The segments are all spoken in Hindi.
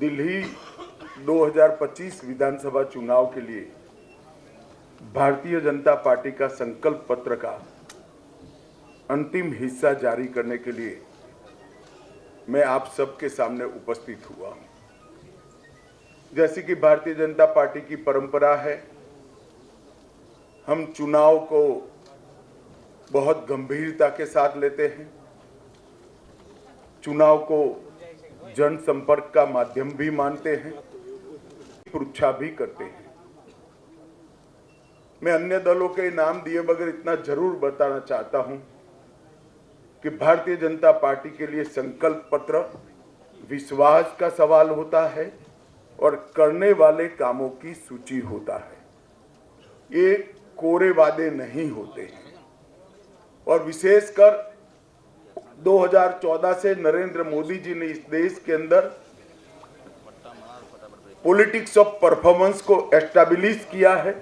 दिल्ली 2025 विधानसभा चुनाव के लिए भारतीय जनता पार्टी का संकल्प पत्र का अंतिम हिस्सा जारी करने के लिए मैं आप सबके सामने उपस्थित हुआ हूं। जैसे कि भारतीय जनता पार्टी की परंपरा है, हम चुनाव को बहुत गंभीरता के साथ लेते हैं। चुनाव को जनसंपर्क का माध्यम भी मानते हैं, परीक्षा भी करते हैं। मैं अन्य दलों के नाम दिए बगैर इतना जरूर बताना चाहता हूं कि भारतीय जनता पार्टी के लिए संकल्प पत्र विश्वास का सवाल होता है और करने वाले कामों की सूची होता है। ये कोरे वादे नहीं होते हैं। और विशेषकर 2014 से नरेंद्र मोदी जी ने इस देश के अंदर पॉलिटिक्स ऑफ परफॉर्मेंस को एस्टैब्लिश किया है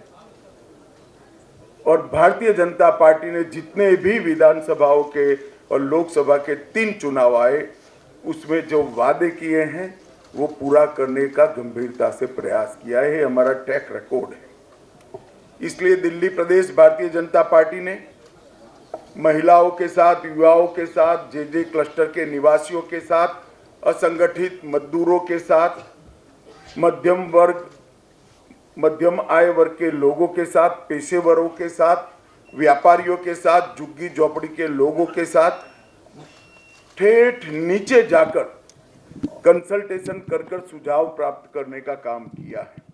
और भारतीय जनता पार्टी ने जितने भी विधानसभाओं के और लोकसभा के 3 चुनाव आए, उसमें जो वादे किए हैं वो पूरा करने का गंभीरता से प्रयास किया है। हमारा ट्रैक रिकॉर्ड है। इसलिए दिल्ली प्रदेश भारतीय जनता पार्टी ने महिलाओं के साथ, युवाओं के साथ, जे क्लस्टर के निवासियों के साथ, असंगठित मजदूरों के साथ, मध्यम आय वर्ग के लोगों के साथ, पेशेवरों के साथ, व्यापारियों के साथ, झुग्गी झोपड़ी के लोगों के साथ ठेठ नीचे जाकर कंसल्टेशन कर सुझाव प्राप्त करने का काम किया है।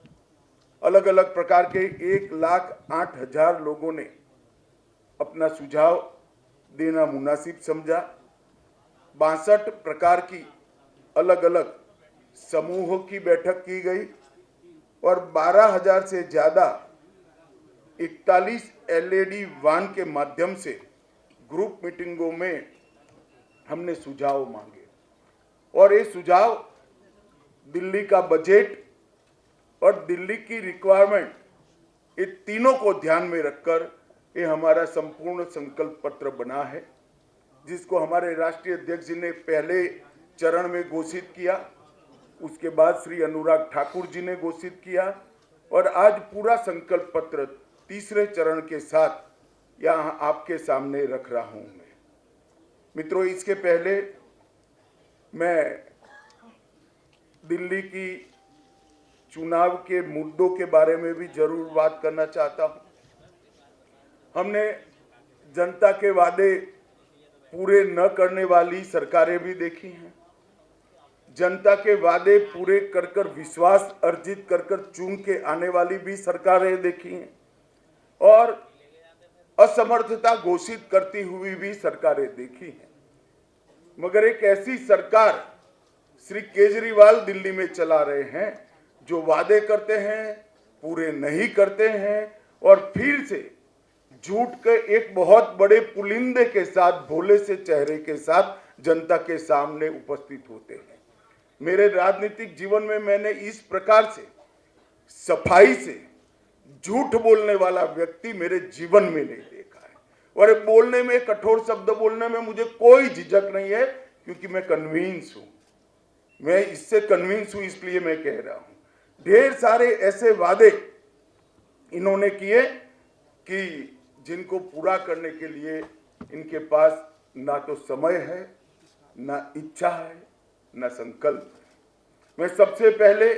अलग अलग प्रकार के 1,08,000 लोगों ने अपना सुझाव देना मुनासिब समझा। 62 प्रकार की अलग अलग समूहों की बैठक की गई और 12,000 से ज्यादा 41 LED वान के माध्यम से ग्रुप मीटिंगों में हमने सुझाव मांगे और ये सुझाव दिल्ली का बजट और दिल्ली की रिक्वायरमेंट, ये तीनों को ध्यान में रखकर ये हमारा संपूर्ण संकल्प पत्र बना है, जिसको हमारे राष्ट्रीय अध्यक्ष जी ने पहले चरण में घोषित किया, उसके बाद श्री अनुराग ठाकुर जी ने घोषित किया और आज पूरा संकल्प पत्र तीसरे चरण के साथ यहाँ आपके सामने रख रहा हूँ मैं। मित्रों, इसके पहले मैं दिल्ली की चुनाव के मुद्दों के बारे में भी जरूर बात करना चाहता हूँ। हमने जनता के वादे पूरे न करने वाली सरकारें भी देखी हैं, जनता के वादे पूरे कर विश्वास अर्जित कर चुन के आने वाली भी सरकारें देखी हैं और असमर्थता घोषित करती हुई भी सरकारें देखी हैं। मगर एक ऐसी सरकार श्री केजरीवाल दिल्ली में चला रहे हैं जो वादे करते हैं, पूरे नहीं करते हैं और फिर से झूठ के एक बहुत बड़े पुलिंदे के साथ, भोले से चेहरे के साथ जनता के सामने उपस्थित होते हैं। मेरे राजनीतिक जीवन में मैंने इस प्रकार से सफाई से झूठ बोलने वाला व्यक्ति मेरे जीवन में नहीं देखा है। और बोलने में, कठोर शब्द बोलने में मुझे कोई झिझक नहीं है, क्योंकि मैं कन्विंस हूं। मैं इससे कन्विंस हूं, इसलिए मैं कह रहा हूं। ढेर सारे ऐसे वादे इन्होंने किए कि जिनको पूरा करने के लिए इनके पास ना तो समय है, ना इच्छा है, ना संकल्प है। मैं सबसे पहले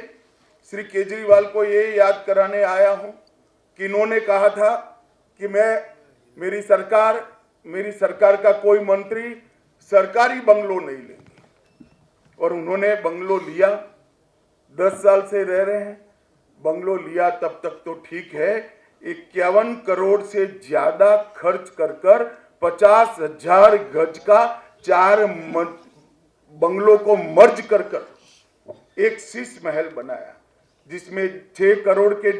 श्री केजरीवाल को ये याद कराने आया हूं कि इन्होंने कहा था कि मेरी सरकार का कोई मंत्री सरकारी बंगलो नहीं लेंगे, और उन्होंने बंगलो लिया। 10 साल से रह रहे हैं, बंगलो लिया तब तक तो ठीक है। 51 करोड़ से ज्यादा खर्च कर 50,000 गज का 4 बंगलों को मर्ज कर एक शीश महल बनाया, जिसमें 6 करोड़ के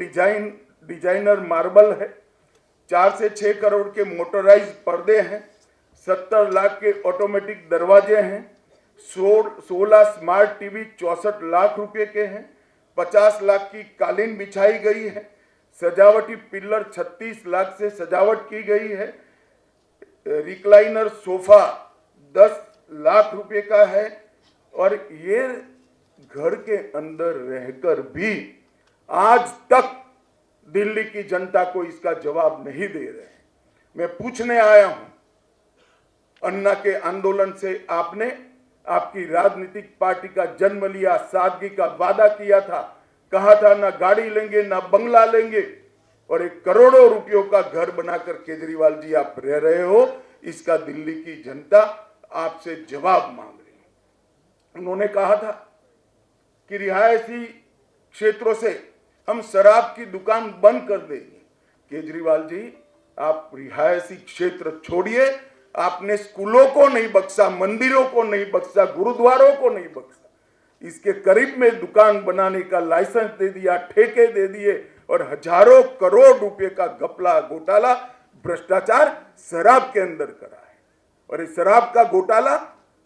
डिजाइनर मार्बल है, 4 से 6 करोड़ के मोटराइज पर्दे हैं, 70 लाख के ऑटोमेटिक दरवाजे हैं, 16 स्मार्ट टीवी 64 लाख रुपए के हैं, 50 लाख की कालीन बिछाई गई है, सजावटी पिलर 36 लाख से सजावट की गई है, रिक्लाइनर सोफा 10 लाख रुपए का है और ये घर के अंदर रहकर भी आज तक दिल्ली की जनता को इसका जवाब नहीं दे रहे हैं। मैं पूछने आया हूं, अन्ना के आंदोलन से आपने आपकी राजनीतिक पार्टी का जन्म लिया, सादगी का वादा किया था, कहा था ना गाड़ी लेंगे ना बंगला लेंगे, और एक करोड़ों रुपयों का घर बनाकर केजरीवाल जी आप रह रहे हो। इसका दिल्ली की जनता आपसे जवाब मांग रही है। उन्होंने कहा था कि रिहायशी क्षेत्रों से हम शराब की दुकान बंद कर देंगे। केजरीवाल जी, आप रिहायशी क्षेत्र छोड़िए, आपने स्कूलों को नहीं बख्शा, मंदिरों को नहीं बख्शा, गुरुद्वारों को नहीं बख्शा, इसके करीब में दुकान बनाने का लाइसेंस दे दिया, ठेके दे दिए, और हजारों करोड़ रुपए का घपला, घोटाला, भ्रष्टाचार शराब के अंदर करा है। और इस शराब का घोटाला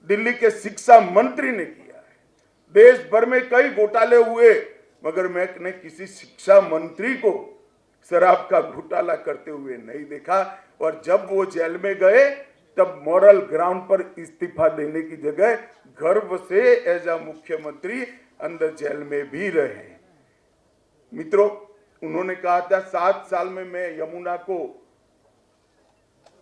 दिल्ली के शिक्षा मंत्री ने किया है। देश भर में कई घोटाले हुए, मगर मैंने किसी शिक्षा मंत्री को शराब का घोटाला करते हुए नहीं देखा। और जब वो जेल में गए तब मॉरल ग्राउंड पर इस्तीफा देने की जगह गर्व से एज अ मुख्यमंत्री अंदर जेल में भी रहे। मित्रों, उन्होंने कहा था 7 साल में मैं यमुना को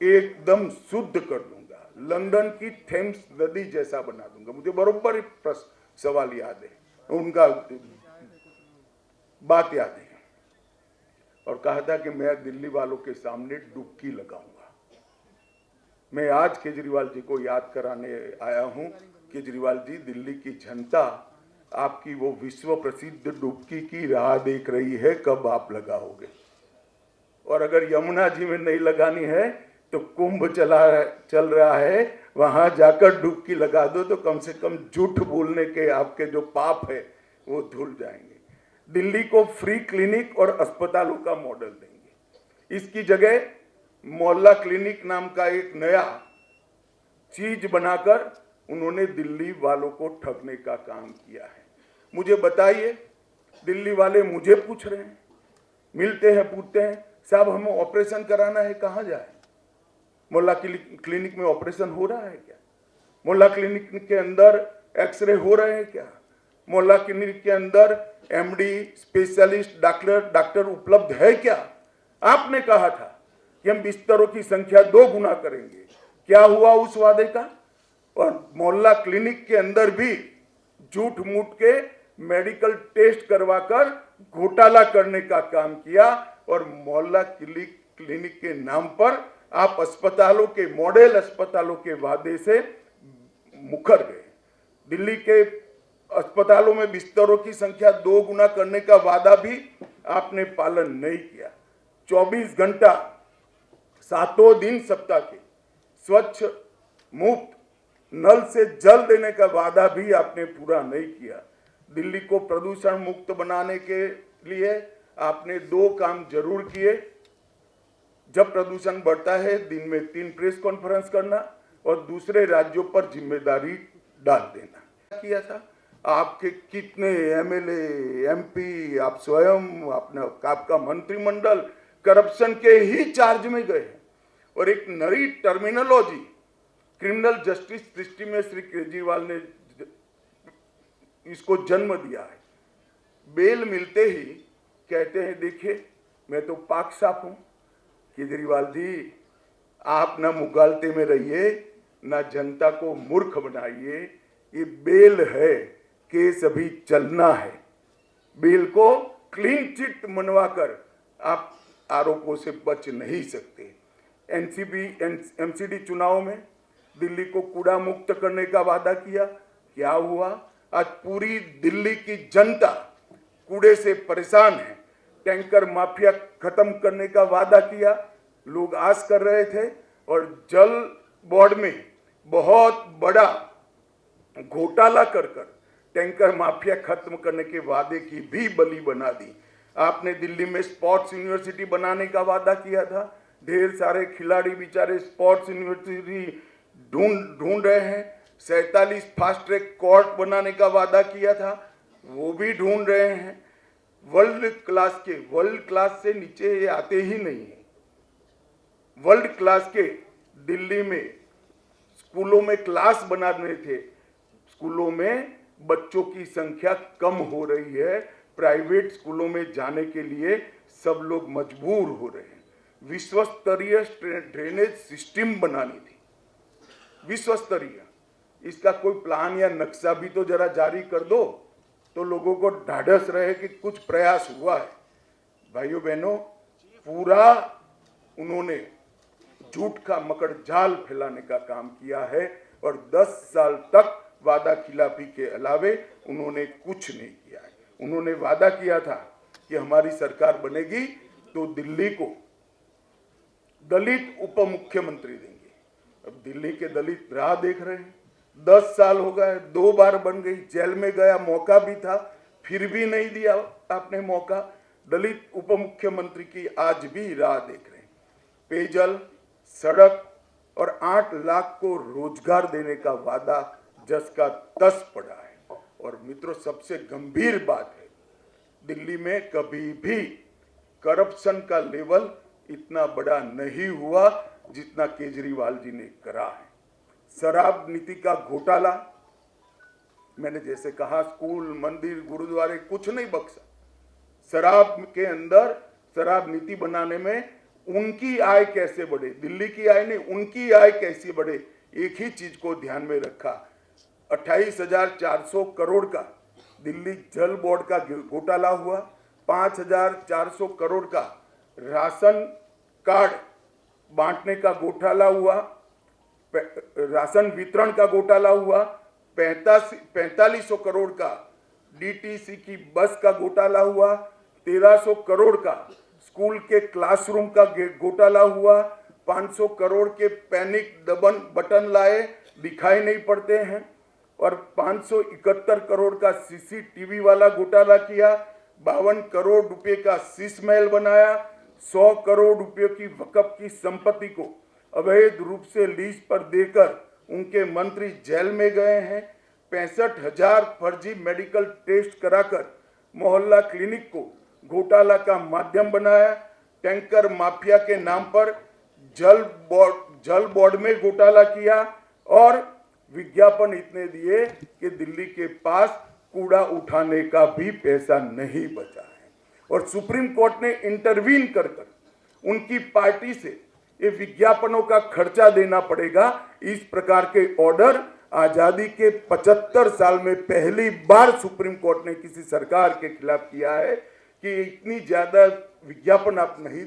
एकदम शुद्ध कर दूंगा, लंदन की थेम्स नदी जैसा बना दूंगा। मुझे बरोबर सवाल याद है, उनका बात याद है, और कहा था कि मैं दिल्ली वालों के सामने डुबकी लगाऊंगा। मैं आज केजरीवाल जी को याद कराने आया हूं। केजरीवाल जी, दिल्ली की जनता आपकी वो विश्व प्रसिद्ध डुबकी की राह देख रही है, कब आप लगाओगे। और अगर यमुना जी में नहीं लगानी है तो कुंभ चल रहा है, वहां जाकर डुबकी लगा दो, तो कम से कम झूठ बोलने के आपके जो पाप है वो धुल जाएंगे। दिल्ली को फ्री क्लिनिक और अस्पतालों का मॉडल देंगे। इसकी जगह मोहल्ला क्लिनिक नाम का एक नया चीज बनाकर उन्होंने दिल्ली वालों को ठगने का काम किया है। मुझे बताइए, दिल्ली वाले मुझे पूछ रहे हैं, मिलते हैं, पूछते हैं, साहब हमें ऑपरेशन कराना है, कहाँ जाए? मोहल्ला क्लिनिक में ऑपरेशन हो रहा है क्या? मोहल्ला क्लिनिक के अंदर एक्सरे हो रहे हैं क्या? मोहल्ला क्लिनिक के अंदर एमडी, स्पेशलिस्ट डॉक्टर उपलब्ध है क्या? आपने कहा था कि हम बिस्तरों की संख्या 2 गुना करेंगे। क्या हुआ उस वादे का? और मोहल्ला क्लिनिक के अंदर भी झूठ मूठ के मेडिकल टेस्ट करवाकर घोटाला करने का काम किया, और मोहल्ला क्लिनिक के नाम पर आप अस्पतालों के, मॉडल अस्पतालों के वादे से मुकर गए। दिल्ली के अस्पतालों में बिस्तरों की संख्या 2 गुना करने का वादा भी आपने पालन नहीं किया। 24 घंटा 7 दिन सप्ताह के स्वच्छ मुफ्त नल से जल देने का वादा भी आपने पूरा नहीं किया। दिल्ली को प्रदूषण मुक्त बनाने के लिए आपने 2 काम जरूर किए। जब प्रदूषण बढ़ता है, दिन में 3 प्रेस कॉन्फ्रेंस करना और दूसरे राज्यों पर जिम्मेदारी डाल देना किया था। आपके कितने एमएलए, एमपी, आप स्वयं, आपका मंत्रिमंडल करप्शन के ही चार्ज में गए हैं। और एक नई टर्मिनोलॉजी क्रिमिनल जस्टिस सृष्टि में श्री केजरीवाल ने इसको जन्म दिया है। बेल मिलते ही कहते हैं, देखिए मैं तो पाक साफ हूं। केजरीवाल जी, आप ना मुगालते में रहिए, ना जनता को मूर्ख बनाइए। ये बेल है, केस अभी चलना है। बेल को क्लीन चिट मनवाकर आप आरोपों से बच नहीं सकते। एमसीडी चुनाव में दिल्ली को कूड़ा मुक्त करने का वादा किया, क्या हुआ? आज पूरी दिल्ली की जनता कूड़े से परेशान है। टैंकर माफिया खत्म करने का वादा किया, लोग आस कर रहे थे, और जल बोर्ड में बहुत बड़ा घोटाला कर टैंकर माफिया खत्म करने के वादे की भी बलि बना दी। आपने दिल्ली में स्पोर्ट्स यूनिवर्सिटी बनाने का वादा किया था। ढेर सारे खिलाड़ी बेचारे स्पोर्ट्स यूनिवर्सिटी ढूंढ रहे हैं। 47 फास्ट ट्रैक कोर्ट बनाने का वादा किया था, वो भी ढूंढ रहे हैं। वर्ल्ड क्लास से नीचे ये आते ही नहीं है। वर्ल्ड क्लास के दिल्ली में स्कूलों में क्लास बनाने थे, स्कूलों में बच्चों की संख्या कम हो रही है, प्राइवेट स्कूलों में जाने के लिए सब लोग मजबूर हो रहे हैं। विश्व स्तरीय ड्रेनेज सिस्टम बनानी थी, विश्व स्तरीय। इसका कोई प्लान या नक्शा भी तो जरा जारी कर दो, तो लोगों को ढाढ़स रहे कि कुछ प्रयास हुआ है। भाइयों बहनों, पूरा उन्होंने झूठ का मकड़ जाल फैलाने का काम किया है और 10 साल तक वादा खिलाफी के अलावे उन्होंने कुछ नहीं किया है। उन्होंने वादा किया था कि हमारी सरकार बनेगी तो दिल्ली को दलित उप मुख्यमंत्री देंगे। अब दिल्ली के दलित राह देख रहे हैं। 10 साल हो गए, 2 बार बन गई, जेल में गया, मौका भी था, फिर भी नहीं दिया आपने मौका। दलित उप मुख्यमंत्री की आज भी राह देख रहे हैं। पेयजल, सड़क और 8 लाख को रोजगार देने का वादा जस का तस पड़ा है। और मित्रों, सबसे गंभीर बात है, दिल्ली में कभी भी करप्शन का लेवल इतना बड़ा नहीं हुआ जितना केजरीवाल जी ने करा है। शराब नीति का घोटाला, मैंने जैसे कहा, स्कूल, मंदिर, गुरुद्वारे कुछ नहीं बख्शा। शराब के अंदर शराब नीति बनाने में उनकी आय कैसे बढ़े, दिल्ली की आय नहीं, उनकी आय कैसे बढ़े, एक ही चीज को ध्यान में रखा। 28,400 करोड़ का दिल्ली जल बोर्ड का घोटाला हुआ, 5,400 करोड़ का राशन कार्ड बांटने का घोटाला हुआ, राशन वितरण का घोटाला हुआ, 4500 करोड़ का डीटीसी की बस का घोटाला हुआ, 1300 करोड़ का स्कूल के क्लासरूम का घोटाला हुआ, 500 करोड़ के पैनिक बटन लाए, दिखाई नहीं पड़ते हैं, और 571 करोड़ का सीसीटीवी वाला घोटाला किया, 52 करोड़ रुपए का शीश महल बनाया, 100 करोड़ रुपए की वक्फ की संपत्ति को अवैध रूप से लीज पर देकर उनके मंत्री जेल में गए हैं, 65,000 फर्जी मेडिकल टेस्ट कराकर मोहल्ला क्लिनिक को घोटाला का माध्यम बनाया, टैंकर माफिया के नाम पर जल बोर्ड में घोटाला किया, और विज्ञापन इतने दिए कि दिल्ली के पास कूड़ा उठाने का भी पैसा नहीं बचा है। और सुप्रीम कोर्ट ने इंटरवीन कर उनकी पार्टी से ये विज्ञापनों का खर्चा देना पड़ेगा, इस प्रकार के ऑर्डर आजादी के 75 साल में पहली बार सुप्रीम कोर्ट ने किसी सरकार के खिलाफ किया है कि इतनी ज्यादा विज्ञापन आप नहीं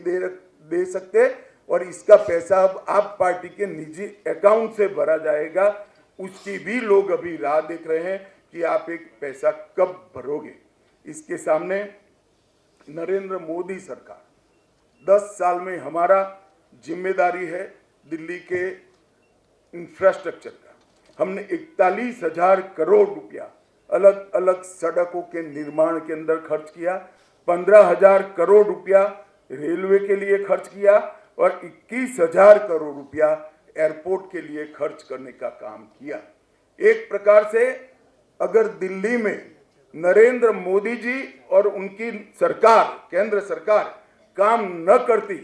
दे सकते, और इसका पैसा अब आप पार्टी के निजी अकाउंट से भरा जाएगा। उसकी भी लोग अभी राह देख रहे हैं कि आप एक पैसा कब भरोगे। इसके सामने नरेंद्र मोदी सरकार, 10 साल में हमारा जिम्मेदारी है दिल्ली के इंफ्रास्ट्रक्चर का। हमने 41,000 करोड़ रुपया अलग अलग सड़कों के निर्माण के अंदर खर्च किया, 15,000 करोड़ रुपया रेलवे के लिए खर्च किया, और 21,000 करोड़ रुपया एयरपोर्ट के लिए खर्च करने का काम किया। एक प्रकार से अगर दिल्ली में नरेंद्र मोदी जी और उनकी सरकार, केंद्र सरकार काम न करती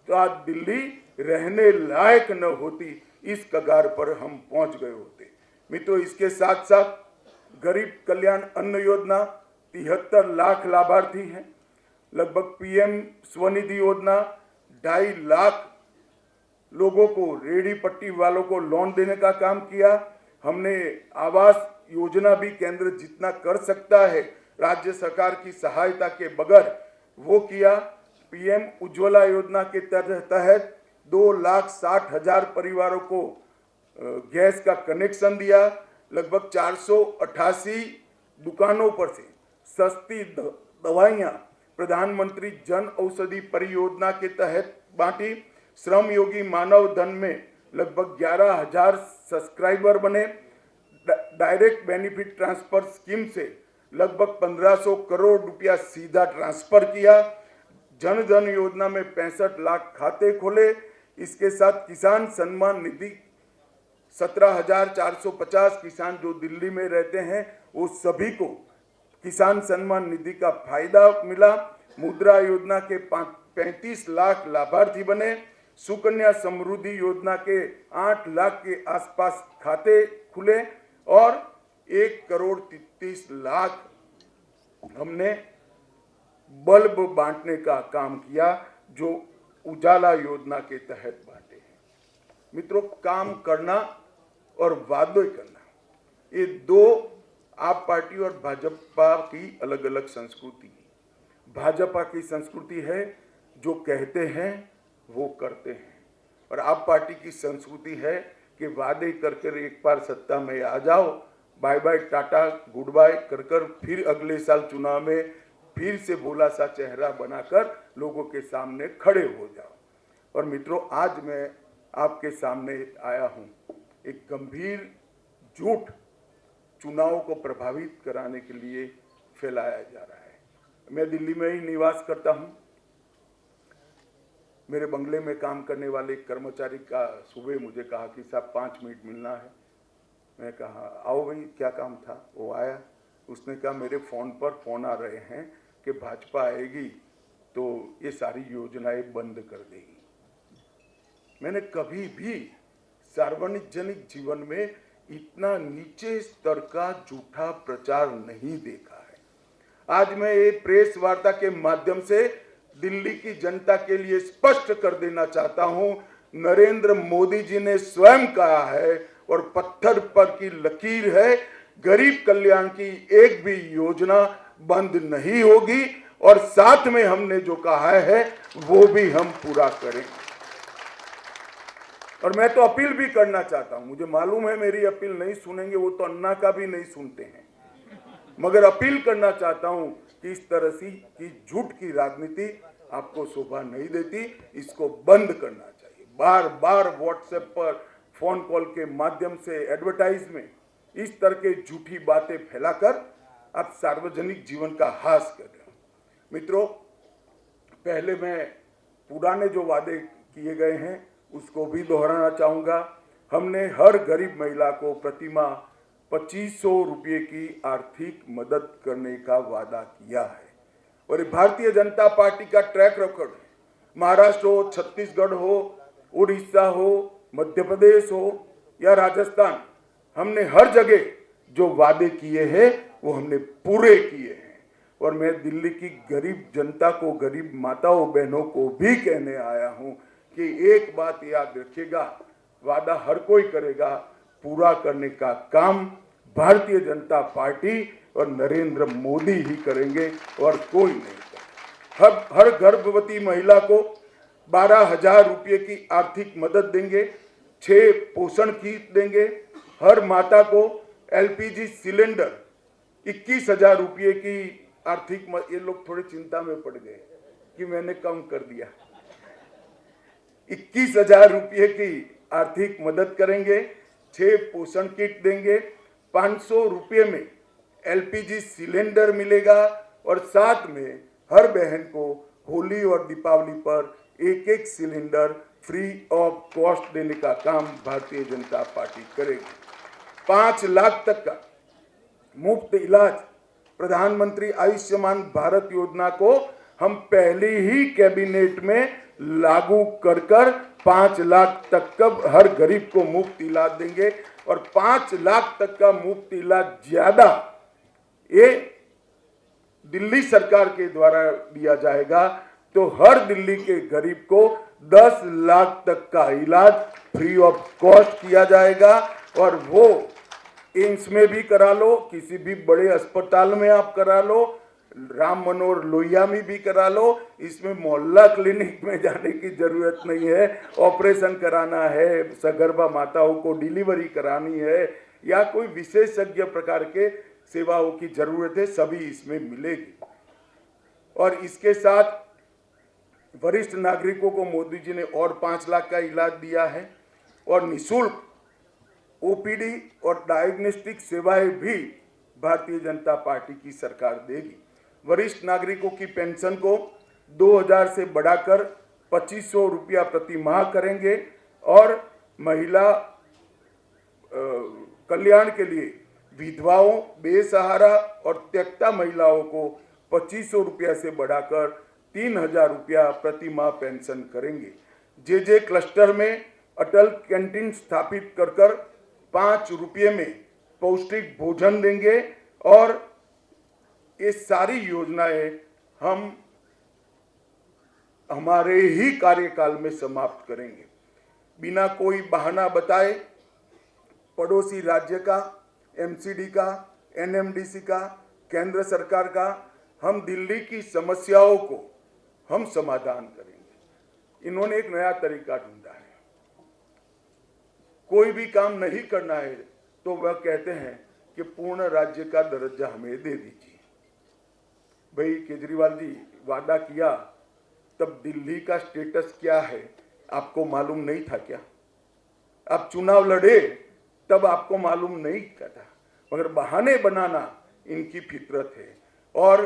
तो आज दिल्ली रहने लायक न होती, इस कगार पर हम पहुंच गए होते। मित्रों, इसके साथ साथ गरीब कल्याण अन्न योजना 73 लाख लाभार्थी हैं, लगभग पीएम स्वनिधि योजना 2.5 लाख लोगों को, रेहड़ी पट्टी वालों को लोन देने का काम किया। हमने आवास योजना भी केंद्र जितना कर सकता है राज्य सरकार की सहायता के बगैर वो किया। पीएम उज्ज्वला योजना के तहत 2,60,000 परिवारों को गैस का कनेक्शन दिया। लगभग 488 दुकानों पर से सस्ती दवाइयां प्रधानमंत्री जन औषधि परियोजना के तहत बांटी। श्रम योगी मानव धन में लगभग 11,000 सब्सक्राइबर बने। डायरेक्ट बेनिफिट ट्रांसफर स्कीम से लगभग 1,500 करोड़ रुपया सीधा ट्रांसफर किया। जन धन योजना में 65 लाख खाते खोले। इसके साथ किसान सम्मान निधि 17,450 किसान जो दिल्ली में रहते हैं वो सभी को किसान सम्मान निधि का फायदा मिला। मुद्रा योजना के 35 लाख लाभार्थी बने। सुकन्या समृद्धि योजना के 8 लाख के आसपास खाते खुले, और 1,33,00,000 हमने बल्ब बांटने का काम किया, जो उजाला योजना के तहत बांटे हैं। मित्रों, काम करना और वादे करना, ये दो आप पार्टी और भाजपा की अलग अलग संस्कृति है। भाजपा की संस्कृति है जो कहते हैं वो करते हैं, और आप पार्टी की संस्कृति है कि वादे करके एक बार सत्ता में आ जाओ, bye bye tata goodbye कर कर फिर अगले साल चुनाव में फिर से भोला सा चेहरा बनाकर लोगों के सामने खड़े हो जाओ। और मित्रों, आज मैं आपके सामने आया हूं, एक गंभीर झूठ चुनाव को प्रभावित कराने के लिए फैलाया जा रहा है। मैं दिल्ली में ही निवास करता हूं। मेरे बंगले में काम करने वाले एक कर्मचारी का सुबह मुझे कहा कि साहब 5 मिनट मिलना है। मैं कहा आओ भाई, क्या काम था। वो आया, उसने कहा मेरे फ़ोन पर फ़ोन आ रहे हैं कि भाजपा आएगी तो ये सारी योजनाएं बंद कर देगी। मैंने कभी भी सार्वजनिक जीवन में इतना नीचे स्तर का झूठा प्रचार नहीं देखा है। आज मैं ये प्रेस वार्ता के माध्यम से दिल्ली की जनता के लिए स्पष्ट कर देना चाहता हूं, नरेंद्र मोदी जी ने स्वयं कहा है और पत्थर पर की लकीर है, गरीब कल्याण की एक भी योजना बंद नहीं होगी, और साथ में हमने जो कहा है वो भी हम पूरा करेंगे। और मैं तो अपील भी करना चाहता हूं, मुझे मालूम है मेरी अपील नहीं सुनेंगे, वो तो अन्ना का भी नहीं सुनते हैं, मगर अपील करना चाहता हूं कि इस तरह की झूठ की राजनीति आपको शोभा नहीं देती, इसको बंद करना चाहिए। बार बार व्हाट्सएप पर फोन कॉल के माध्यम से एडवर्टाइज में इस तरह के झूठी बातें फैलाकर आप सार्वजनिक जीवन का हास कर रहे हो। मित्रों, पहले मैं पुराने जो वादे किए गए हैं उसको भी दोहराना चाहूँगा। हमने हर गरीब महिला को प्रतिमाह 2500 रुपये की आर्थिक मदद करने का वादा किया है, और ये भारतीय जनता पार्टी का ट्रैक रिकॉर्ड है। महाराष्ट्र हो, छत्तीसगढ़ हो, उड़ीसा हो, मध्य प्रदेश हो या राजस्थान, हमने हर जगह जो वादे किए हैं वो हमने पूरे किए हैं। और मैं दिल्ली की गरीब जनता को, गरीब माताओं बहनों को भी कहने आया हूं कि एक बात याद रखिएगा, वादा हर कोई करेगा, पूरा करने का काम भारतीय जनता पार्टी और नरेंद्र मोदी ही करेंगे और कोई नहीं करेगा। हर गर्भवती महिला को 12,000 रुपये की आर्थिक मदद देंगे, 6 पोषण किट देंगे, हर माता को एलपीजी सिलेंडर 21,000 रुपये की आर्थिक ये लोग थोड़े चिंता में पड़ गए कि मैंने कम कर दिया। 21,000 रुपये की आर्थिक मदद करेंगे, 6 पोषण किट देंगे, 500 रुपये में एलपीजी सिलेंडर मिलेगा, और साथ में हर बहन को होली और दीपावली पर एक सिलेंडर फ्री ऑफ कॉस्ट देने का काम भारतीय जनता पार्टी करेगी। 5 लाख तक का मुफ्त इलाज, प्रधानमंत्री आयुष्मान भारत योजना को हम पहले ही कैबिनेट में लागू कर 5 लाख तक का हर गरीब को मुफ्त इलाज देंगे, और 5 लाख तक का मुफ्त इलाज ज्यादा ये दिल्ली सरकार के द्वारा दिया जाएगा। तो हर दिल्ली के गरीब को 10 लाख तक का इलाज फ्री ऑफ कॉस्ट किया जाएगा, और वो एम्स में भी करा लो, किसी भी बड़े अस्पताल में आप करा लो, राम मनोहर लोहिया में भी करा लो। इसमें मोहल्ला क्लिनिक में जाने की जरूरत नहीं है। ऑपरेशन कराना है, सगर्भा माताओं को डिलीवरी करानी है, या कोई विशेषज्ञ प्रकार के सेवाओं की जरूरत है, सभी इसमें मिलेगी। और इसके साथ वरिष्ठ नागरिकों को मोदी जी ने और 5 लाख का इलाज दिया है, और निःशुल्क ओपीडी और डायग्नोस्टिक सेवाएं भी भारतीय जनता पार्टी की सरकार देगी। वरिष्ठ नागरिकों की पेंशन को 2,000 से बढ़ाकर 2,500 रुपया प्रति माह करेंगे, और महिला कल्याण के लिए विधवाओं, बेसहारा और त्यक्ता महिलाओं को 2,500 रुपया से बढ़ाकर 3,000 रुपया प्रति माह पेंशन करेंगे। जे क्लस्टर में अटल कैंटीन स्थापित कर 5 रुपये में पौष्टिक भोजन देंगे और ये सारी योजनाएं हम हमारे ही कार्यकाल में समाप्त करेंगे। बिना कोई बहाना बताए पड़ोसी राज्य का, एमसीडी का, एनएमडीसी का, केंद्र सरकार का, हम दिल्ली की समस्याओं को हम समाधान करेंगे। इन्होंने एक नया तरीका ढूंढा है। कोई भी काम नहीं करना है तो वह कहते हैं कि पूर्ण राज्य का दर्जा हमें दे दीजिए। भाई केजरीवाल जी, वादा किया तब दिल्ली का स्टेटस क्या है आपको मालूम नहीं था क्या? आप चुनाव लड़े तब आपको मालूम नहीं था, मगर बहाने बनाना इनकी फितरत है। और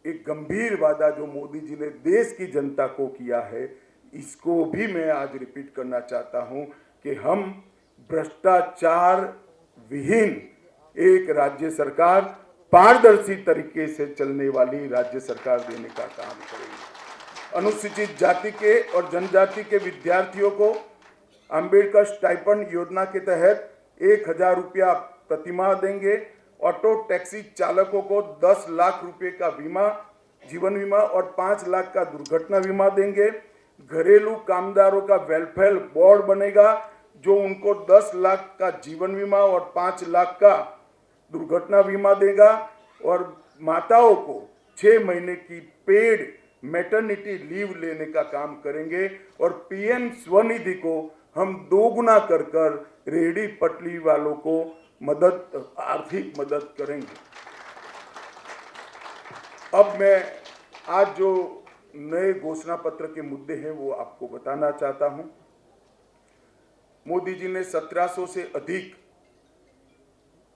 एक गंभीर वादा जो मोदी जी ने देश की जनता को किया है, इसको भी मैं आज रिपीट करना चाहता हूं कि हम भ्रष्टाचार विहीन एक राज्य सरकार, पारदर्शी तरीके से चलने वाली राज्य सरकार देने का काम करेंगे। अनुसूचित जाति के और जनजाति के विद्यार्थियों को अंबेडकर स्टाइपेंड योजना के तहत 1000 रुपया प्रतिमाह देंगे। ऑटो टैक्सी चालकों को 10 लाख रुपए का बीमा, जीवन बीमा और 5 लाख का दुर्घटना बीमा देंगे। घरेलू कामदारों का वेलफेयर बोर्ड बनेगा जो उनको 10 लाख का जीवन बीमा और 5 लाख का दुर्घटना बीमा देगा। और माताओं को 6 महीने की पेड मैटरनिटी लीव लेने का काम करेंगे। और पीएम स्वनिधि को हम दोगुना कर रेहड़ी पटरी वालों को मदद, आर्थिक मदद करेंगे। अब मैं आज जो नए घोषणा पत्र के मुद्दे हैं वो आपको बताना चाहता हूं। मोदी जी ने 1700 से अधिक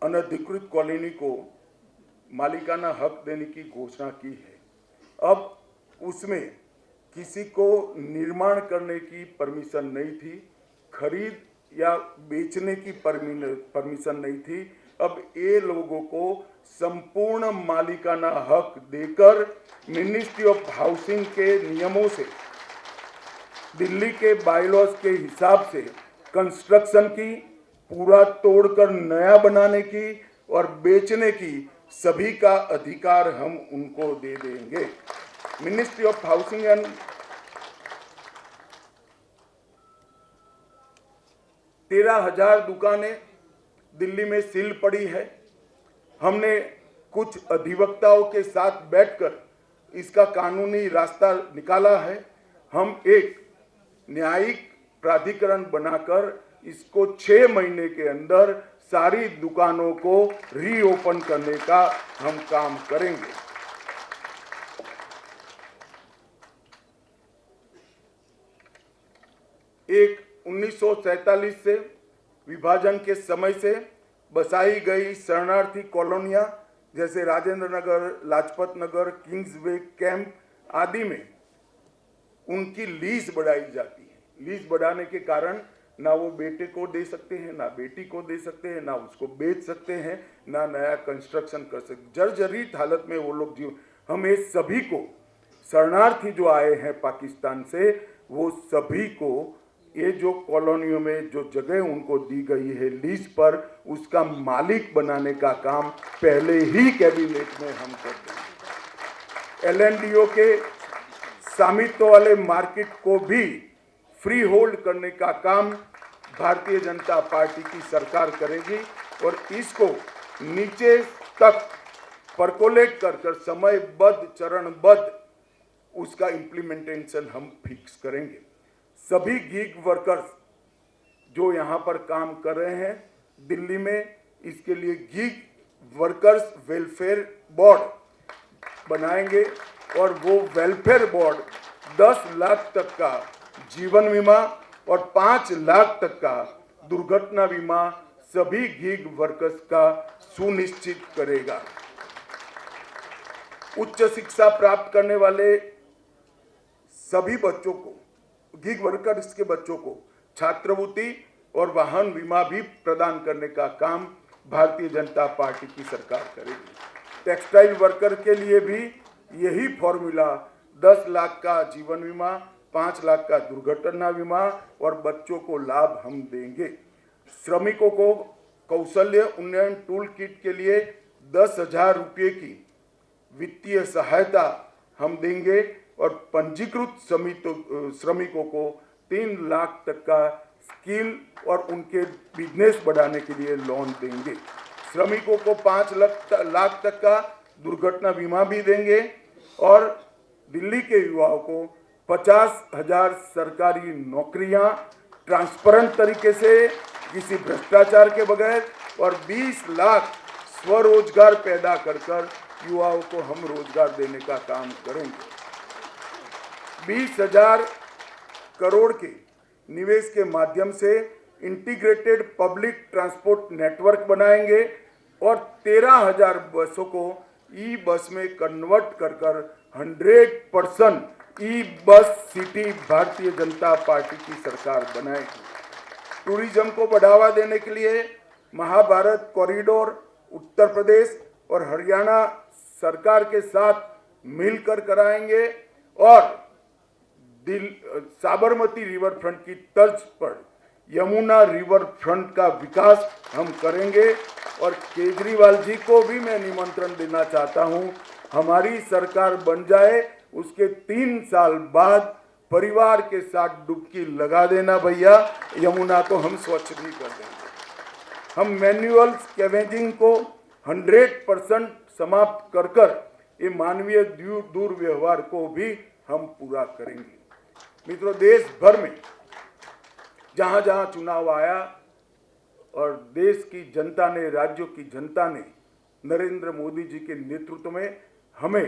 अनधिकृत कॉलोनी को मालिकाना हक देने की घोषणा की है। अब उसमें किसी को निर्माण करने की परमिशन नहीं थी, खरीद या बेचने की परमिशन नहीं थी। अब ये लोगों को संपूर्ण मालिकाना हक देकर मिनिस्ट्री ऑफ हाउसिंग के नियमों से, दिल्ली के बायलॉज के हिसाब से कंस्ट्रक्शन की, पूरा तोड़कर नया बनाने की और बेचने की सभी का अधिकार हम उनको दे देंगे। मिनिस्ट्री ऑफ हाउसिंग एंड 13,000 दुकानें दिल्ली में सील पड़ी है। हमने कुछ अधिवक्ताओं के साथ बैठकर इसका कानूनी रास्ता निकाला है। हम एक न्यायिक प्राधिकरण बनाकर इसको 6 महीने के अंदर सारी दुकानों को रीओपन करने का हम काम करेंगे। एक 1947 से विभाजन के समय से बसाई गई शरणार्थी कॉलोनियां जैसे राजेंद्र नगर, लाजपत नगर, किंग्सवे कैंप आदि में उनकी लीज बढ़ाई जाती है। लीज बढ़ाने के कारण ना वो बेटे को दे सकते हैं, ना बेटी को दे सकते हैं, ना उसको बेच सकते हैं, ना नया कंस्ट्रक्शन कर सकते। जर्जरित हालत में वो लोग जीव। हम ये सभी को, शरणार्थी जो आए हैं पाकिस्तान से, वो सभी को ये जो कॉलोनियों में जो जगह उनको दी गई है लीज पर, उसका मालिक बनाने का काम पहले ही कैबिनेट में हम करते हैं। एलएनडीओ के स्वामित्व वाले मार्केट को भी फ्री होल्ड करने का काम भारतीय जनता पार्टी की सरकार करेगी और इसको नीचे तक परकोलेट कर समयबद्ध, चरणबद्ध उसका इम्प्लीमेंटेशन हम फिक्स करेंगे। सभी गीग वर्कर्स जो यहाँ पर काम कर रहे हैं दिल्ली में, इसके लिए गीग वर्कर्स वेलफेयर बोर्ड बनाएंगे और वो वेलफेयर बोर्ड 10 लाख तक का जीवन बीमा और 5 लाख तक का दुर्घटना बीमा सभी गीग वर्कर्स का सुनिश्चित करेगा। उच्च शिक्षा प्राप्त करने वाले सभी बच्चों को, गीग वर्कर्स के बच्चों को छात्रवृत्ति और वाहन बीमा भी प्रदान करने का काम भारतीय जनता पार्टी की सरकार करेगी। टेक्सटाइल वर्कर के लिए भी यही फॉर्मूला, 10 लाख का जीवन बीमा, 5 लाख का दुर्घटना बीमा और बच्चों को लाभ हम देंगे। श्रमिकों को कौशल्य उन्नयन टूल किट के लिए 10,000 रुपये की वित्तीय सहायता हम देंगे और पंजीकृत श्रमिकों को 3 लाख तक का स्किल और उनके बिजनेस बढ़ाने के लिए लोन देंगे। श्रमिकों को 5 लाख तक का दुर्घटना बीमा भी देंगे और दिल्ली के युवाओं को 50,000 सरकारी नौकरियां ट्रांसपेरेंट तरीके से, किसी भ्रष्टाचार के बगैर और 20 लाख स्वरोजगार पैदा कर युवाओं को हम रोजगार देने का काम करेंगे। 20,000 करोड़ के निवेश के माध्यम से इंटीग्रेटेड पब्लिक ट्रांसपोर्ट नेटवर्क बनाएंगे और 13,000 बसों को ई बस में कन्वर्ट कर 100% ई bus city Bharatiya Janata party की सरकार बनाएगी। टूरिज्म को बढ़ावा देने के लिए महाभारत कॉरिडोर उत्तर प्रदेश और हरियाणा सरकार के साथ मिलकर कराएंगे और साबरमती रिवर फ्रंट की तर्ज पर यमुना रिवर फ्रंट का विकास हम करेंगे। और केजरीवाल जी को भी मैं निमंत्रण देना चाहता हूं, हमारी सरकार बन जाए उसके 3 साल बाद परिवार के साथ डुबकी लगा देना भैया, यमुना को हम स्वच्छ भी कर देंगे। हम मैन्युअल स्कैवेजिंग को 100% समाप्त कर ये मानवीय दुर्व्यवहार को भी हम पूरा करेंगे। मित्रों, देश भर में जहां जहां चुनाव आया और देश की जनता ने, राज्यों की जनता ने नरेंद्र मोदी जी के नेतृत्व में हमें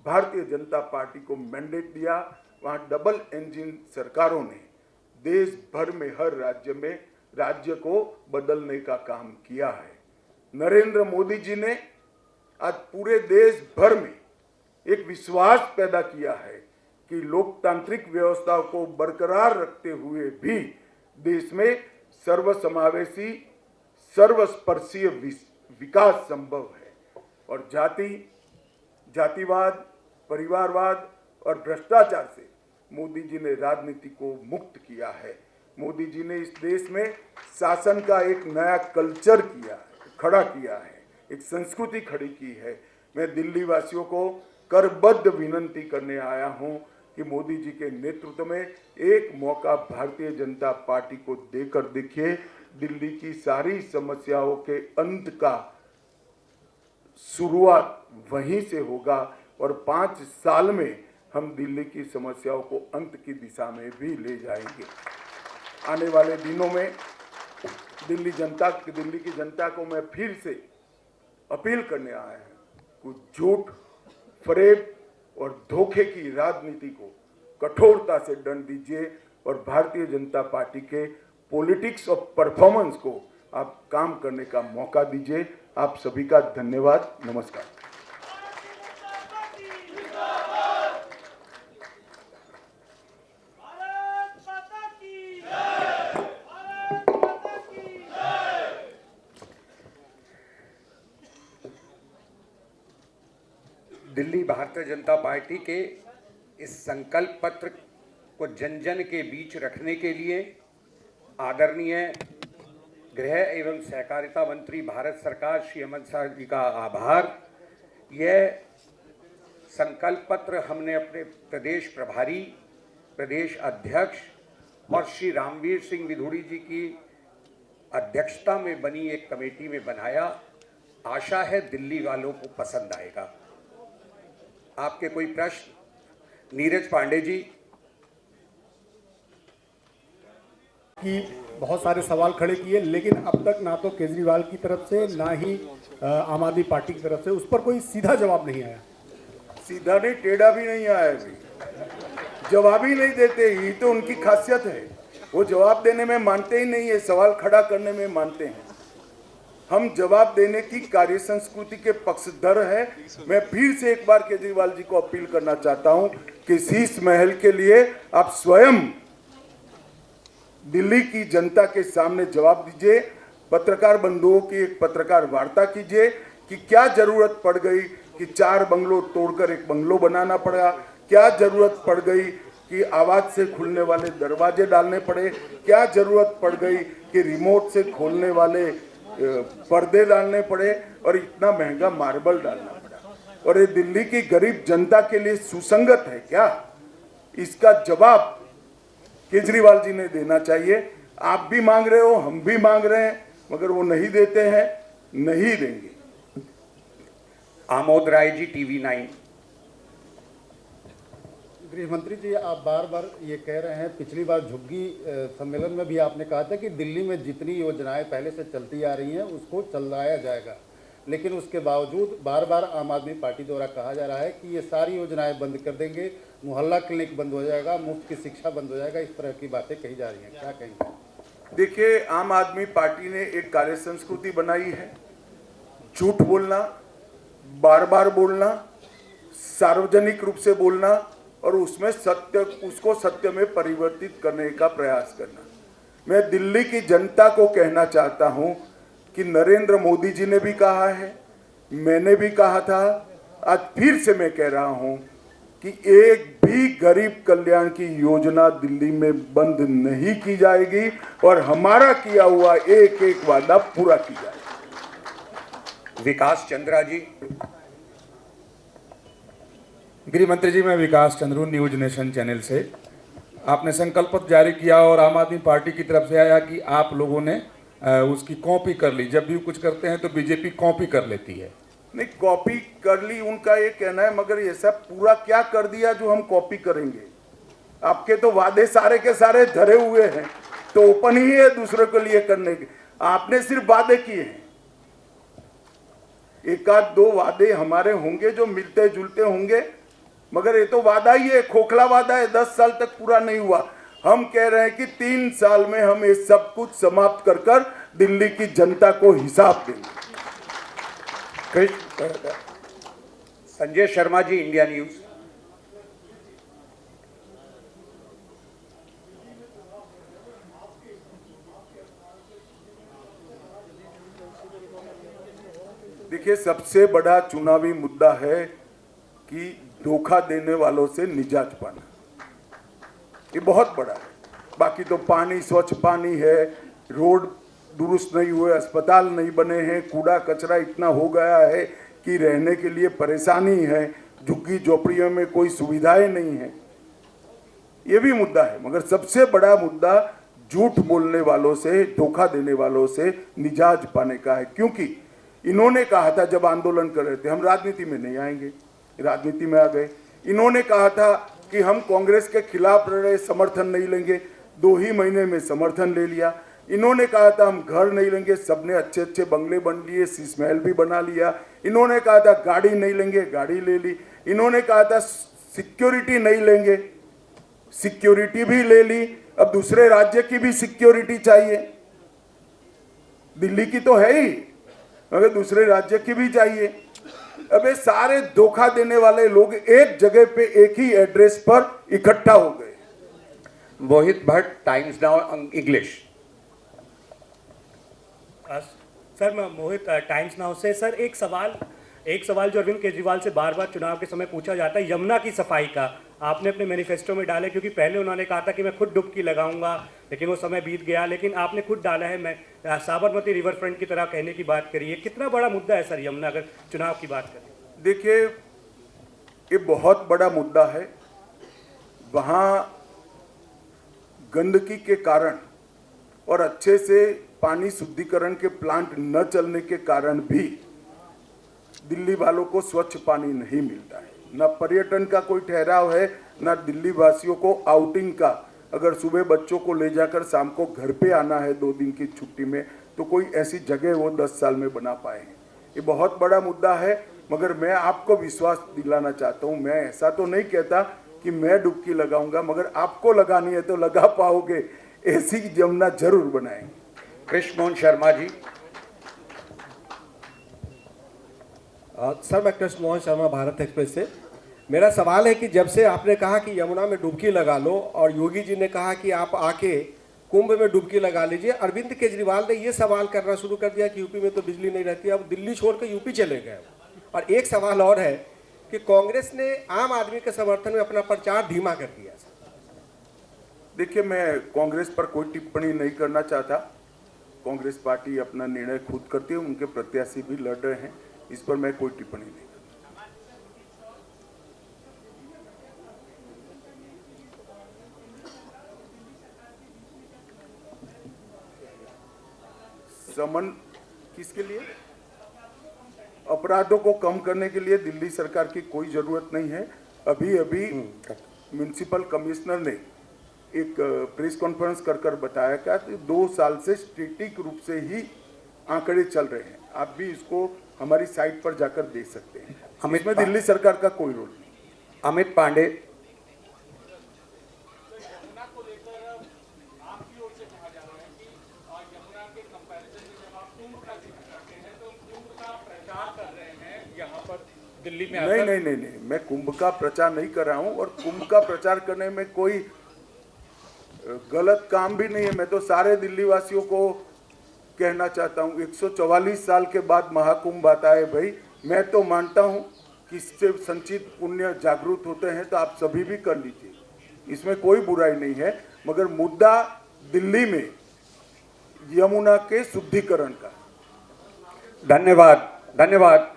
भारतीय जनता पार्टी को मैंडेट दिया, वहां डबल इंजन सरकारों ने देश भर में हर राज्य को बदलने का काम किया है। नरेंद्र मोदी जी ने आज पूरे देश भर में एक विश्वास पैदा किया है कि लोकतांत्रिक व्यवस्था को बरकरार रखते हुए भी देश में सर्वसमावेशी, सर्वस्पर्शीय विकास संभव है और जातिवाद, परिवारवाद और भ्रष्टाचार से मोदी जी ने राजनीति को मुक्त किया है। मोदी जी ने इस देश में शासन का एक नया कल्चर खड़ा किया है, एक संस्कृति खड़ी की है। मैं दिल्ली वासियों को करबद्ध विनंती करने आया हूं कि मोदी जी के नेतृत्व में एक मौका भारतीय जनता पार्टी को देकर देखिए। दिल्ली की सारी समस्याओं के अंत का शुरुआत वहीं से होगा और 5 साल में हम दिल्ली की समस्याओं को अंत की दिशा में भी ले जाएंगे। आने वाले दिनों में दिल्ली की जनता को मैं फिर से अपील करने आया हूं, कुछ झूठ, फरेब और धोखे की राजनीति को कठोरता से दंड दीजिए और भारतीय जनता पार्टी के पॉलिटिक्स ऑफ परफॉर्मेंस को आप काम करने का मौका दीजिए। आप सभी का धन्यवाद। नमस्कार। दिल्ली भारतीय जनता पार्टी के इस संकल्प पत्र को जन जन के बीच रखने के लिए आदरणीय गृह एवं सहकारिता मंत्री भारत सरकार श्री अमित शाह जी का आभार। यह संकल्प पत्र हमने अपने प्रदेश प्रभारी, प्रदेश अध्यक्ष और श्री रामवीर सिंह विधूड़ी जी की अध्यक्षता में बनी एक कमेटी में बनाया। आशा है दिल्ली वालों को पसंद आएगा। आपके कोई प्रश्न? नीरज पांडे जी। कि बहुत सारे सवाल खड़े किए, लेकिन अब तक ना तो केजरीवाल की तरफ से ना ही आम आदमी पार्टी की तरफ से उस पर कोई सीधा जवाब नहीं आया। सीधा नहीं, टेढ़ा भी नहीं आया अभी। जवाब ही नहीं देते, ये तो उनकी खासियत है। वो जवाब देने में मानते ही नहीं है, सवाल खड़ा करने में मानते हैं। हम जवाब देने की कार्य संस्कृति के पक्षधर है। मैं फिर से एक बार केजरीवाल जी को अपील करना चाहता हूं कि शीश महल के लिए आप स्वयं दिल्ली की जनता के सामने जवाब दीजिए। पत्रकार बंधुओं की एक पत्रकार वार्ता कीजिए कि क्या जरूरत पड़ गई कि 4 बंगलों तोड़कर एक बंगलो बनाना पड़ा, क्या जरूरत पड़ गई कि आवाज से खुलने वाले दरवाजे डालने पड़े, क्या जरूरत पड़ गई कि रिमोट से खोलने वाले पर्दे डालने पड़े और इतना महंगा मार्बल डालना पड़ा, और ये दिल्ली की गरीब जनता के लिए सुसंगत है क्या? इसका जवाब केजरीवाल जी ने देना चाहिए। आप भी मांग रहे हो, हम भी मांग रहे हैं, मगर वो नहीं देते हैं, नहीं देंगे। आमोद राय जी, TV9। गृह मंत्री जी, आप बार बार ये कह रहे हैं, पिछली बार झुग्गी सम्मेलन में भी आपने कहा था कि दिल्ली में जितनी योजनाएं पहले से चलती आ रही हैं उसको चलाया जाएगा, लेकिन उसके बावजूद बार बार आम आदमी पार्टी द्वारा कहा जा रहा है कि ये सारी योजनाएं बंद कर देंगे, मोहल्ला क्लिनिक बंद हो जाएगा, मुफ्त की शिक्षा बंद हो जाएगा, इस तरह की बातें कही जा रही हैं, क्या कहेंगे? देखिए, आम आदमी पार्टी ने एक कार्य संस्कृति बनाई है, झूठ बोलना, बार बार बोलना, सार्वजनिक रूप से बोलना और उसमें उसको सत्य में परिवर्तित करने का प्रयास करना। मैं दिल्ली की जनता को कहना चाहता हूं कि नरेंद्र मोदी जी ने भी कहा है, मैंने भी कहा था, आज फिर से मैं कह रहा हूं कि एक भी गरीब कल्याण की योजना दिल्ली में बंद नहीं की जाएगी और हमारा किया हुआ एक एक वादा पूरा किया जाएगा। विकास चंद्रा जी। गृह मंत्री जी, मैं विकास चंद्रू, न्यूज नेशन चैनल से। आपने संकल्प पत्र जारी किया और आम आदमी पार्टी की तरफ से आया कि आप लोगों ने उसकी कॉपी कर ली। जब भी कुछ करते हैं तो बीजेपी कॉपी कर लेती है। नहीं, कॉपी कर ली उनका ये कहना है, मगर ये सब पूरा क्या कर दिया जो हम कॉपी करेंगे? आपके तो वादे सारे के सारे धरे हुए हैं, तो ओपन ही है दूसरे के लिए करने के। आपने सिर्फ वादे किए हैं, एक आध दो वादे हमारे होंगे जो मिलते जुलते होंगे, मगर ये तो वादा ही है, खोखला वादा है, 10 साल तक पूरा नहीं हुआ। हम कह रहे हैं कि 3 साल में हम ये सब कुछ समाप्त कर कर दिल्ली की जनता को हिसाब देंगे। Sanjay Sharma ji, India news. देखिए, सबसे बड़ा चुनावी मुद्दा है कि धोखा देने वालों से निजात पाना, ये बहुत बड़ा है। बाकी तो पानी, स्वच्छ पानी है, रोड दुरुस्त नहीं हुए, अस्पताल नहीं बने हैं, कूड़ा कचरा इतना हो गया है कि रहने के लिए परेशानी है, झुग्गी झोपड़ियों में कोई सुविधाएं नहीं है, ये भी मुद्दा है। मगर सबसे बड़ा मुद्दा झूठ बोलने वालों से, धोखा देने वालों से निजात पाने का है। क्योंकि इन्होंने कहा था जब आंदोलन कर रहे थे, हम राजनीति में नहीं आएंगे, राजनीति में आ गए। इन्होंने कहा था कि हम कांग्रेस के खिलाफ लड़ रहे, समर्थन नहीं लेंगे, 2 ही महीने में समर्थन ले लिया। इन्होंने कहा था हम घर नहीं लेंगे, सबने अच्छे अच्छे बंगले बन लिए, शीश महल भी बना लिया। इन्होंने कहा था गाड़ी नहीं लेंगे, गाड़ी ले ली। इन्होंने कहा था सिक्योरिटी नहीं लेंगे, सिक्योरिटी भी ले ली। अब दूसरे राज्य की भी सिक्योरिटी चाहिए, दिल्ली की तो है ही, मगर दूसरे राज्य की भी चाहिए। अब ये सारे धोखा देने वाले लोग एक जगह पे, एक ही एड्रेस पर इकट्ठा हो गए। Mohit Bhatt, Times Now English. Sir, मैं मोहित, टाइम्स नाउ से। सर, एक सवाल जो अरविंद केजरीवाल से बार बार चुनाव के समय पूछा जाता है, यमुना की सफाई का आपने अपने मैनिफेस्टो में डाले, क्योंकि पहले उन्होंने कहा था कि मैं खुद डुबकी लगाऊंगा, लेकिन वो समय बीत गया। लेकिन आपने खुद डाला है, मैं साबरमती रिवर फ्रंट की तरह कहने की बात करी है। कितना बड़ा मुद्दा है सर यमुना, अगर चुनाव की बात करें? देखिए, ये बहुत बड़ा मुद्दा है। वहाँ गंदगी के कारण और अच्छे से पानी शुद्धिकरण के प्लांट न चलने के कारण भी दिल्ली वालों को स्वच्छ पानी नहीं मिलता है। न पर्यटन का कोई ठहराव है, न दिल्ली वासियों को आउटिंग का। अगर सुबह बच्चों को ले जाकर शाम को घर पे आना है 2 दिन की छुट्टी में, तो कोई ऐसी जगह वो 10 साल में बना पाए हैं। ये बहुत बड़ा मुद्दा है। मगर मैं आपको विश्वास दिलाना चाहता हूँ, मैं ऐसा तो नहीं कहता कि मैं डुबकी लगाऊंगा, मगर आपको लगानी है तो लगा पाओगे। ऐसी यमुना जरूर बनाएंगे। कृष्ण मोहन शर्मा जी। सर, मैं कृष्ण मोहन शर्मा, भारत एक्सप्रेस से। मेरा सवाल है कि जब से आपने कहा कि यमुना में डुबकी लगा लो और योगी जी ने कहा कि आप आके कुंभ में डुबकी लगा लीजिए, अरविंद केजरीवाल ने ये सवाल करना शुरू कर दिया कि यूपी में तो बिजली नहीं रहती, अब दिल्ली छोड़कर यूपी चले गए। और एक सवाल और है कि कांग्रेस ने आम आदमी के समर्थन में अपना प्रचार धीमा कर दिया। देखिए, मैं कांग्रेस पर कोई टिप्पणी नहीं करना चाहता। कांग्रेस पार्टी अपना निर्णय खुद करती है, उनके प्रत्याशी भी लड़ रहे हैं, इस पर मैं कोई टिप्पणी नहीं करूंगा। समन किसके लिए? अपराधों को कम करने के लिए दिल्ली सरकार की कोई जरूरत नहीं है। अभी म्युनिसिपल कमिश्नर ने एक प्रेस कॉन्फ्रेंस कर बताया कि 2 साल से स्टैटिक रूप से ही आंकड़े चल रहे हैं। आप भी इसको हमारी साइट पर जाकर देख सकते हैं। इसमें दिल्ली सरकार का कोई रोल नहीं। अमित पांडे। दिल्ली में नहीं, मैं कुंभ का प्रचार नहीं कर रहा हूं और कुंभ का प्रचार करने में कोई गलत काम भी नहीं है। मैं तो सारे दिल्ली वासियों को कहना चाहता हूं, 144 साल के बाद महाकुंभ आता है भाई। मैं तो मानता हूं कि इससे संचित पुण्य जागरूक होते हैं, तो आप सभी भी कर लीजिए, इसमें कोई बुराई नहीं है। मगर मुद्दा दिल्ली में यमुना के शुद्धिकरण का। धन्यवाद।